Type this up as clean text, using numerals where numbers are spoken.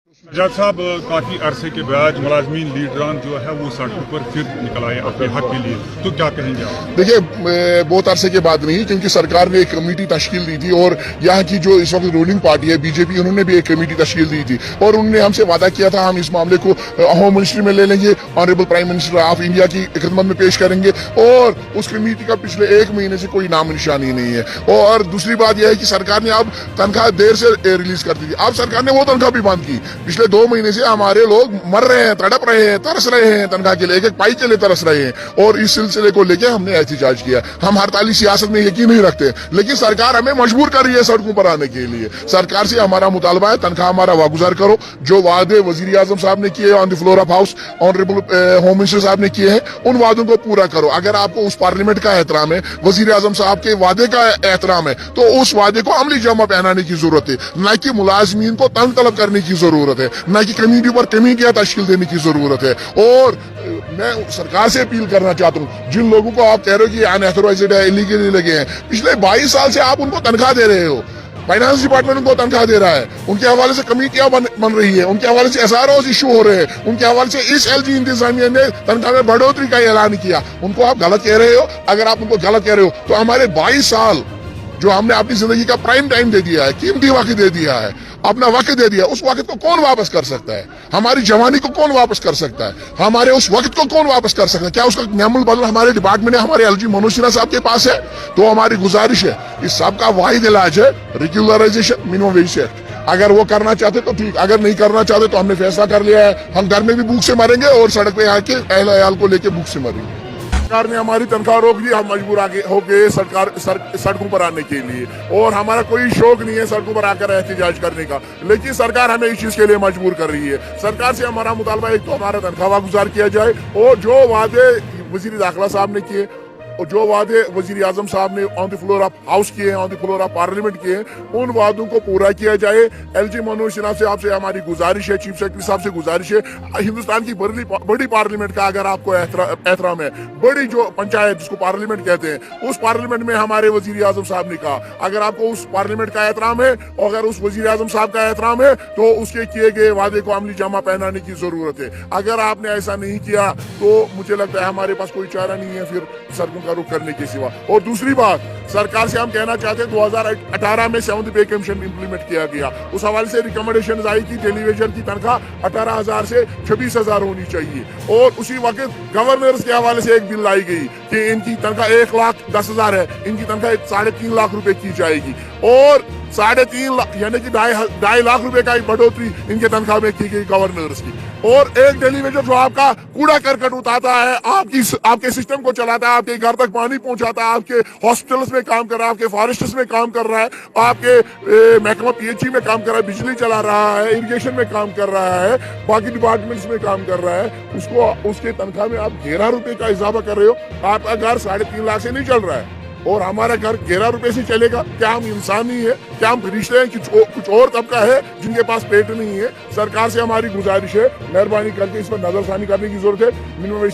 जज साहब काफी अरसे के बाद मुलाजमीन लीडरान जो है वो सड़कों पर फिर निकल आए अपने हक के लिए, तो क्या कहेंगे आप? देखिए, बहुत अरसे के बाद नहीं, क्योंकि सरकार ने एक कमेटी तश्कील दी थी और यहाँ की जो इस वक्त रूलिंग पार्टी है बीजेपी, उन्होंने भी एक कमेटी तश्कील दी थी और उन्होंने हमसे वादा किया था हम इस मामले को होम मिनिस्ट्री में ले लेंगे, honourable prime minister of India की खिदमत में पेश करेंगे और उस कमेटी का पिछले एक महीने से कोई नाम निशानी नहीं है। और दूसरी बात यह है कि सरकार ने अब तनख्वाह देर से रिलीज कर दी थी, अब सरकार ने वो तनख्वाह भी बंद की। पिछले 2 महीने से हमारे लोग मर रहे हैं, तड़प रहे हैं, तरस रहे हैं, तनख्वाह के लिए एक पाई के लिए तरस रहे हैं और इस सिलसिले को लेकर हमने एहतजाज किया। हम हड़ताली सियासत में यकीन नहीं रखते, लेकिन सरकार हमें मजबूर कर रही है सड़कों पर आने के लिए। सरकार से हमारा मुतालबा है तनख्वाह हमारा वागुजार करो, जो वादे वजीर आजम साहब ने किए on the floor of house, honourable home minister साहब ने किए हैं, उन वादों को पूरा करो। अगर आपको उस पार्लियामेंट का एहतराम है, वजीर आजम साहब के वादे का एहतराम है, तो उस वादे को अमली जमा पहनाने की जरूरत है, न कि मुलाजमीन को तंग तलब करने की जरूरत है, न कि कमेटी पर कमेटियां तश्कील देने की जरूरत है। और मैं सरकार से अपील करना चाहता हूँ, जिन लोगों को आप कह रहे हो कि अनऑथराइज्ड है, इलीगली लगे हैं, पिछले 22 साल से आप उनको तनख्वाह दे रहे हो, फाइनेंस डिपार्टमेंट उनको तनख्वाह दे रहा है, उनके हवाले से कमेटियां बन रही है, उनके हवाले से SROs इशू हो रहे हैं, उनके हवाले से इस LG इंतजामिया ने तनख्वाह में बढ़ोतरी का ऐलान किया। उनको आप गलत कह रहे हो। अगर आप उनको गलत कह रहे हो तो हमारे 22 साल जो हमने अपनी जिंदगी का प्राइम टाइम दे दिया है, कीमती वक्त दे दिया है, अपना वक्त दे दिया, उस वक्त को कौन वापस कर सकता है? हमारी जवानी को कौन वापस कर सकता है? हमारे उस वक्त को कौन वापस कर सकता है? क्या उसका नियमुल बदल हमारे डिपार्टमेंट में हमारे LG मनोज सिन्हा साहब के पास है? तो हमारी गुजारिश है, इस सब का वाहिद इलाज है रेगुलराइजेशन मिनिमम वेज एक्ट। अगर वो करना चाहते तो ठीक, अगर नहीं करना चाहते तो हमने फैसला कर लिया है, हम घर में भी भूख से मरेंगे और सड़क पे आके अहल अयाल को लेके भूख से मरेंगे। सरकार ने हमारी तनख्वाह रोक दी, हम मजबूर आगे हो गए सड़कों पर आने के लिए, और हमारा कोई शौक नहीं है सड़कों पर आकर एहतजाज करने का, लेकिन सरकार हमें इस चीज के लिए मजबूर कर रही है। सरकार से हमारा मुतालबा एक तो हमारा तनख्वाह गुजार किया जाए और जो वादे वजीर दाखिला साहब ने किए और जो वादे वजीर आजम साहब ने on the floor of house किए हैं, on the floor of parliament किए हैं, उन वादों को पूरा किया जाए। LG मनोज सिन्हा से आपसे हमारी गुजारिश है, चीफ सेक्रेटरी साहब से गुजारिश है, हिंदुस्तान की बड़ी पार्लियामेंट का अगर आपको एहतराम है, बड़ी जो पंचायत जिसको पार्लियामेंट कहते हैं, उस पार्लियामेंट में हमारे वजीर आजम साहब ने कहा, अगर आपको उस पार्लियामेंट का एहतराम है और अगर उस वजीर आजम साहब का एहतराम है तो उसके किए गए वादे को अमली जामा पहनाने की जरूरत है। अगर आपने ऐसा नहीं किया तो मुझे लगता है हमारे पास कोई चारा नहीं है फिर सड़कों का रुख करने के सिवा। और दूसरी बात, सरकार से हम कहना चाहते हैं 2018 में 7th पे कमीशन इंप्लीमेंट किया गया, उस हवाले से रिकमेंडेशन आई कि टेलीविजन की तनख्वाह 18,000 से 26,000 होनी चाहिए, और उसी वक्त गवर्नर्स के हवाले से एक बिल लाई गई कि इनकी तनख्वाह 1,10,000 है, इनकी तनख्वाह 3.5 लाख रुपए की जाएगी, और 3.5 लाख यानी कि 2.5 लाख रुपए का बढ़ोतरी इनके तनख्वाह में की गई गवर्नर्स की। और एक टेलीविजन जो आपका कूड़ा करकट उठाता है, आपके सिस्टम को चलाता है, आपके घर तक पानी पहुंचाता है, आपके हॉस्पिटल्स में काम कर रहा है, आपके फॉरेस्ट्स में काम कर रहा है, आपके महकमा PHE में काम कर रहा है, बिजली चला रहा है, इरिगेशन में काम कर रहा है, बाकी डिपार्टमेंट्स में काम कर रहा है, उसके तनख्वाह में आप 11 रुपए का इजाफा कर रहे हो। आपका घर 3.5 लाख से नहीं चल रहा है और हमारा घर 11 रुपए से चलेगा। क्या हम इंसान नहीं है? क्या हम फरिश्ते हैं? कुछ और तबका है जिनके पास पेट नहीं है? सरकार से हमारी गुजारिश है, मेहरबानी करके इस पर नजरसानी करने की जरूरत है। मिनिमम